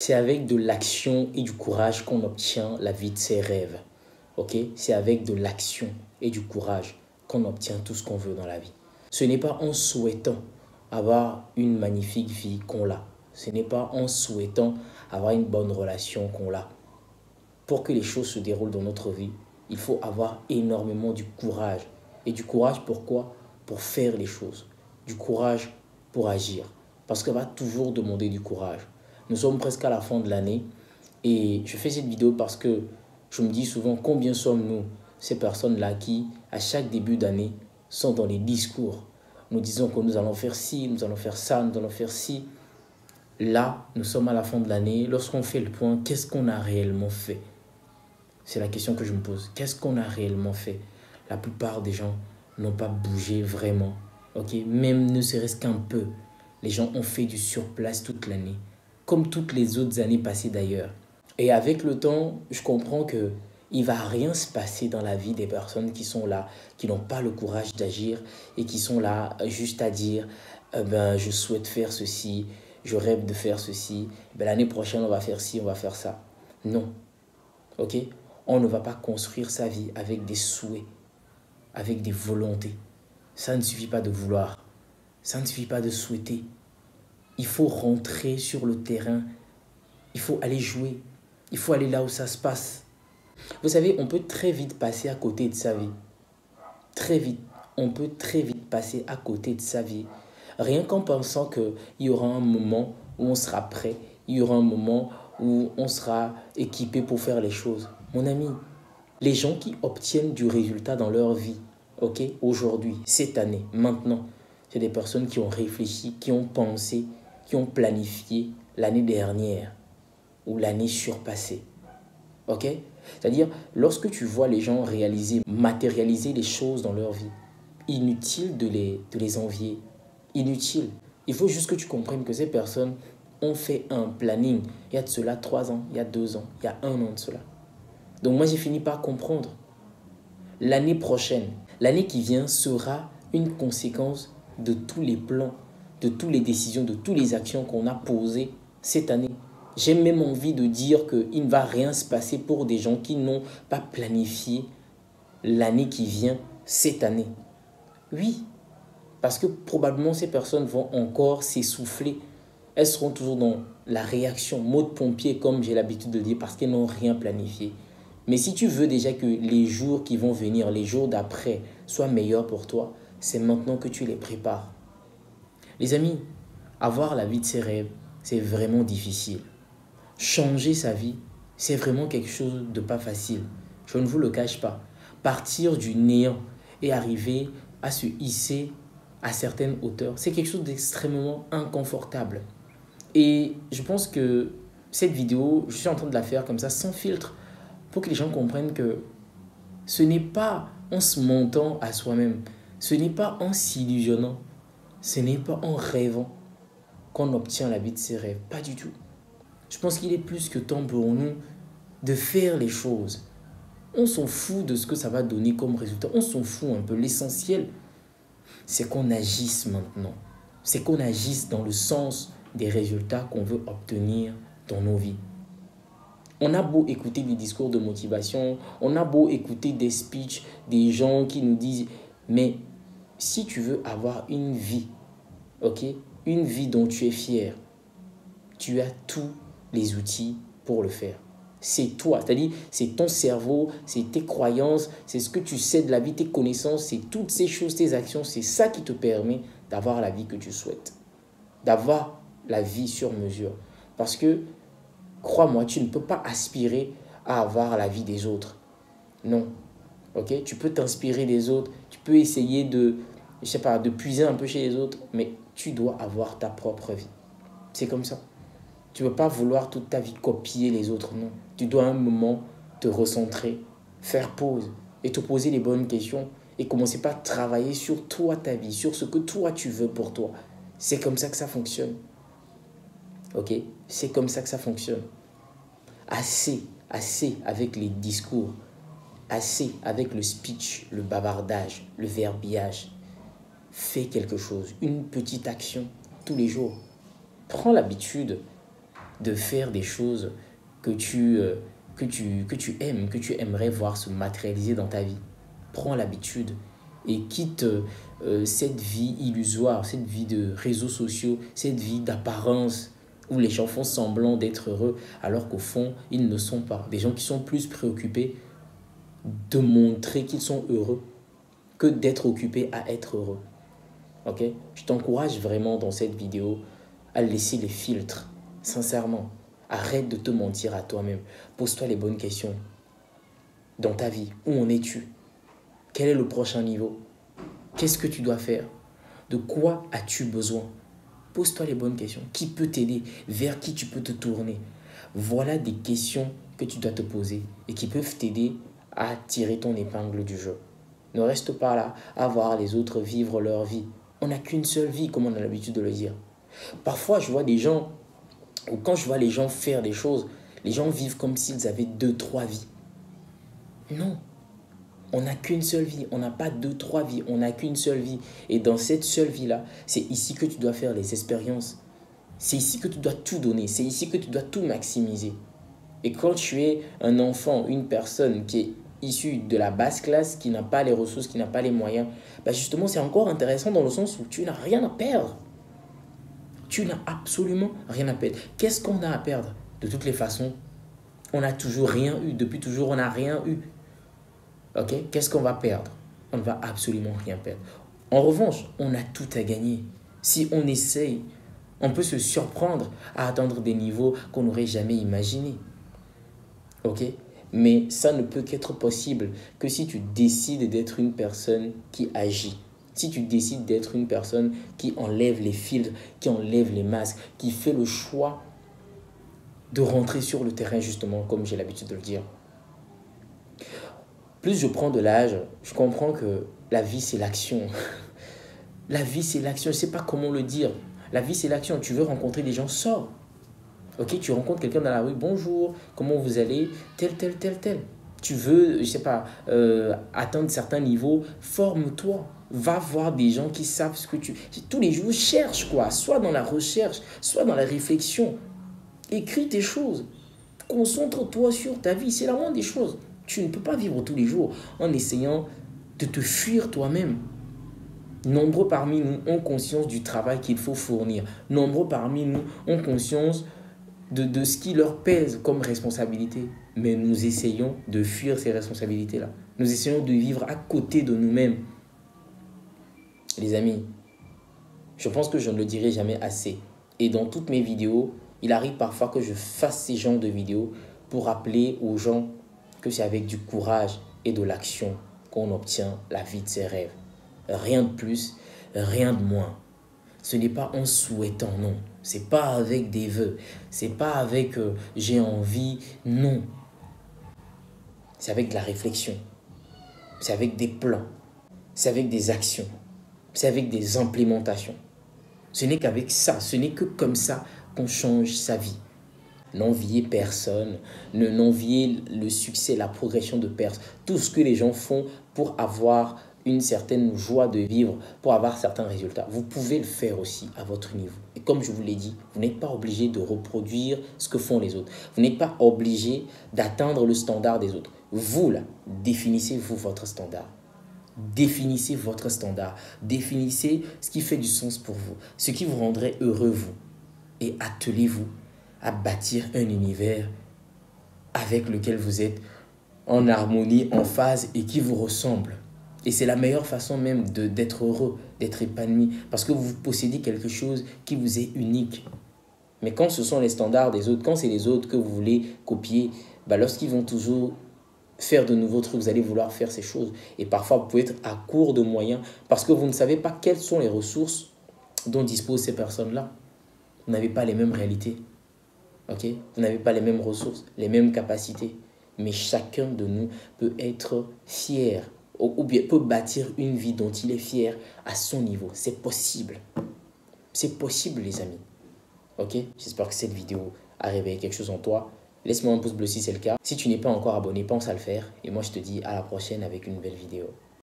C'est avec de l'action et du courage qu'on obtient la vie de ses rêves. Ok? C'est avec de l'action et du courage qu'on obtient tout ce qu'on veut dans la vie. Ce n'est pas en souhaitant avoir une magnifique vie qu'on l'a. Ce n'est pas en souhaitant avoir une bonne relation qu'on l'a. Pour que les choses se déroulent dans notre vie, il faut avoir énormément du courage. Et du courage pourquoi? Pour faire les choses. Du courage pour agir. Parce qu'on va toujours demander du courage. Nous sommes presque à la fin de l'année et je fais cette vidéo parce que je me dis souvent combien sommes-nous, ces personnes-là qui, à chaque début d'année, sont dans les discours. Nous disons que nous allons faire ci, nous allons faire ça, nous allons faire ci. Là, nous sommes à la fin de l'année. Lorsqu'on fait le point, qu'est-ce qu'on a réellement fait? C'est la question que je me pose. Qu'est-ce qu'on a réellement fait? La plupart des gens n'ont pas bougé vraiment. Ok? Même ne serait-ce qu'un peu. Les gens ont fait du surplace toute l'année, comme toutes les autres années passées d'ailleurs. Et avec le temps, je comprends que il ne va rien se passer dans la vie des personnes qui sont là, qui n'ont pas le courage d'agir et qui sont là juste à dire je souhaite faire ceci, je rêve de faire ceci, l'année prochaine on va faire ci, on va faire ça. Non. Ok? On ne va pas construire sa vie avec des souhaits, avec des volontés. Ça ne suffit pas de vouloir. Ça ne suffit pas de souhaiter. Il faut rentrer sur le terrain. Il faut aller jouer. Il faut aller là où ça se passe. Vous savez, on peut très vite passer à côté de sa vie. Très vite. On peut très vite passer à côté de sa vie. Rien qu'en pensant qu'il y aura un moment où on sera prêt. Il y aura un moment où on sera équipé pour faire les choses. Mon ami, les gens qui obtiennent du résultat dans leur vie, ok, aujourd'hui, cette année, maintenant, c'est des personnes qui ont réfléchi, qui ont pensé, qui ont planifié l'année dernière ou l'année surpassée. Ok? C'est-à-dire, lorsque tu vois les gens réaliser, matérialiser les choses dans leur vie, inutile de les envier. Inutile. Il faut juste que tu comprennes que ces personnes ont fait un planning. Il y a de cela 3 ans, il y a 2 ans, il y a 1 an de cela. Donc moi, j'ai fini par comprendre. L'année prochaine, l'année qui vient sera une conséquence de tous les plans, de toutes les décisions, de toutes les actions qu'on a posées cette année. J'ai même envie de dire qu'il ne va rien se passer pour des gens qui n'ont pas planifié l'année qui vient cette année. Oui, parce que probablement ces personnes vont encore s'essouffler. Elles seront toujours dans la réaction, mode pompier comme j'ai l'habitude de dire, parce qu'elles n'ont rien planifié. Mais si tu veux déjà que les jours qui vont venir, les jours d'après, soient meilleurs pour toi, c'est maintenant que tu les prépares. Les amis, avoir la vie de ses rêves, c'est vraiment difficile. Changer sa vie, c'est vraiment quelque chose de pas facile. Je ne vous le cache pas. Partir du néant et arriver à se hisser à certaines hauteurs, c'est quelque chose d'extrêmement inconfortable. Et je pense que cette vidéo, je suis en train de la faire comme ça, sans filtre, pour que les gens comprennent que ce n'est pas en se montant à soi-même, ce n'est pas en s'illusionnant, ce n'est pas en rêvant qu'on obtient la vie de ses rêves. Pas du tout. Je pense qu'il est plus que temps pour nous de faire les choses. On s'en fout de ce que ça va donner comme résultat. On s'en fout un peu. L'essentiel, c'est qu'on agisse maintenant. C'est qu'on agisse dans le sens des résultats qu'on veut obtenir dans nos vies. On a beau écouter des discours de motivation, on a beau écouter des speeches, des gens qui nous disent, mais si tu veux avoir une vie, ok, une vie dont tu es fier, tu as tous les outils pour le faire. C'est toi, c'est-à-dire c'est ton cerveau, c'est tes croyances, c'est ce que tu sais de la vie, tes connaissances, c'est toutes ces choses, tes actions, c'est ça qui te permet d'avoir la vie que tu souhaites, d'avoir la vie sur mesure. Parce que crois-moi, tu ne peux pas aspirer à avoir la vie des autres. Non. Ok? Tu peux t'inspirer des autres. Tu peux essayer de puiser un peu chez les autres. Mais tu dois avoir ta propre vie. C'est comme ça. Tu ne peux pas vouloir toute ta vie copier les autres. Non. Tu dois à un moment te recentrer, faire pause et te poser les bonnes questions et commencer par travailler sur toi, ta vie, sur ce que toi tu veux pour toi. C'est comme ça que ça fonctionne. Ok? C'est comme ça que ça fonctionne. Assez avec les discours, assez avec le speech, le bavardage, le verbiage. Fais quelque chose, une petite action tous les jours. Prends l'habitude de faire des choses que que tu aimes, que tu aimerais voir se matérialiser dans ta vie. Prends l'habitude et quitte cette vie illusoire, cette vie de réseaux sociaux, cette vie d'apparence où les gens font semblant d'être heureux alors qu'au fond, ils ne sont pas. Des gens qui sont plus préoccupés de montrer qu'ils sont heureux que d'être occupés à être heureux. Ok? Je t'encourage vraiment dans cette vidéo à laisser les filtres, sincèrement. Arrête de te mentir à toi-même. Pose-toi les bonnes questions. Dans ta vie, où en es-tu? Quel est le prochain niveau? Qu'est-ce que tu dois faire? De quoi as-tu besoin? Pose-toi les bonnes questions. Qui peut t'aider? Vers qui tu peux te tourner? Voilà des questions que tu dois te poser et qui peuvent t'aider à tirer ton épingle du jeu. Ne reste pas là à voir les autres vivre leur vie. On n'a qu'une seule vie, comme on a l'habitude de le dire. Parfois, je vois des gens, ou quand je vois les gens faire des choses, les gens vivent comme s'ils avaient 2, 3 vies. Non, on n'a qu'une seule vie, on n'a pas 2, 3 vies, on n'a qu'une seule vie. Et dans cette seule vie-là, c'est ici que tu dois faire les expériences. C'est ici que tu dois tout donner, c'est ici que tu dois tout maximiser. Et quand tu es un enfant, une personne qui est issue de la basse classe, qui n'a pas les ressources, qui n'a pas les moyens, bah justement, c'est encore intéressant dans le sens où tu n'as rien à perdre. Tu n'as absolument rien à perdre. Qu'est-ce qu'on a à perdre? De toutes les façons, on n'a toujours rien eu. Depuis toujours, on n'a rien eu. Ok? Qu'est-ce qu'on va perdre? On ne va absolument rien perdre. En revanche, on a tout à gagner. Si on essaye, on peut se surprendre à atteindre des niveaux qu'on n'aurait jamais imaginés. Ok? Mais ça ne peut qu'être possible que si tu décides d'être une personne qui agit. Si tu décides d'être une personne qui enlève les filtres, qui enlève les masques, qui fait le choix de rentrer sur le terrain justement, comme j'ai l'habitude de le dire. Plus je prends de l'âge, je comprends que la vie c'est l'action. La vie c'est l'action, je ne sais pas comment le dire. La vie c'est l'action, tu veux rencontrer des gens, sors. Ok, tu rencontres quelqu'un dans la rue, bonjour, comment vous allez, tel, tel, tel, tel. Tu veux, je ne sais pas, atteindre certains niveaux, forme-toi. Va voir des gens qui savent ce que tu... Tous les jours, cherche quoi, soit dans la recherche, soit dans la réflexion. Écris tes choses. Concentre-toi sur ta vie, c'est la moindre des choses. Tu ne peux pas vivre tous les jours en essayant de te fuir toi-même. Nombreux parmi nous ont conscience du travail qu'il faut fournir. Nombreux parmi nous ont conscience de ce qui leur pèse comme responsabilité. Mais nous essayons de fuir ces responsabilités-là. Nous essayons de vivre à côté de nous-mêmes. Les amis, je pense que je ne le dirai jamais assez. Et dans toutes mes vidéos, il arrive parfois que je fasse ces genres de vidéos pour rappeler aux gens que c'est avec du courage et de l'action qu'on obtient la vie de ses rêves. Rien de plus, rien de moins. Ce n'est pas en souhaitant, non. C'est pas avec des vœux. C'est pas avec j'ai envie, non. C'est avec de la réflexion. C'est avec des plans. C'est avec des actions. C'est avec des implémentations. Ce n'est qu'avec ça, ce n'est que comme ça qu'on change sa vie. N'enviez personne, n'enviez le succès, la progression de personne. Tout ce que les gens font pour avoir une certaine joie de vivre, pour avoir certains résultats. Vous pouvez le faire aussi à votre niveau. Et comme je vous l'ai dit, vous n'êtes pas obligé de reproduire ce que font les autres. Vous n'êtes pas obligé d'atteindre le standard des autres. Vous, là, définissez-vous votre standard. Définissez votre standard. Définissez ce qui fait du sens pour vous. Ce qui vous rendrait heureux, vous. Et attelez-vous à bâtir un univers avec lequel vous êtes en harmonie, en phase et qui vous ressemble. Et c'est la meilleure façon même d'être heureux, d'être épanoui, parce que vous possédez quelque chose qui vous est unique. Mais quand ce sont les standards des autres, quand c'est les autres que vous voulez copier, bah lorsqu'ils vont toujours faire de nouveaux trucs, vous allez vouloir faire ces choses. Et parfois, vous pouvez être à court de moyens parce que vous ne savez pas quelles sont les ressources dont disposent ces personnes-là. Vous n'avez pas les mêmes réalités. Okay? Vous n'avez pas les mêmes ressources, les mêmes capacités. Mais chacun de nous peut être fier ou bien peut bâtir une vie dont il est fier à son niveau. C'est possible. C'est possible, les amis. Ok? J'espère que cette vidéo a réveillé quelque chose en toi. Laisse-moi un pouce bleu si c'est le cas. Si tu n'es pas encore abonné, pense à le faire. Et moi, je te dis à la prochaine avec une nouvelle vidéo.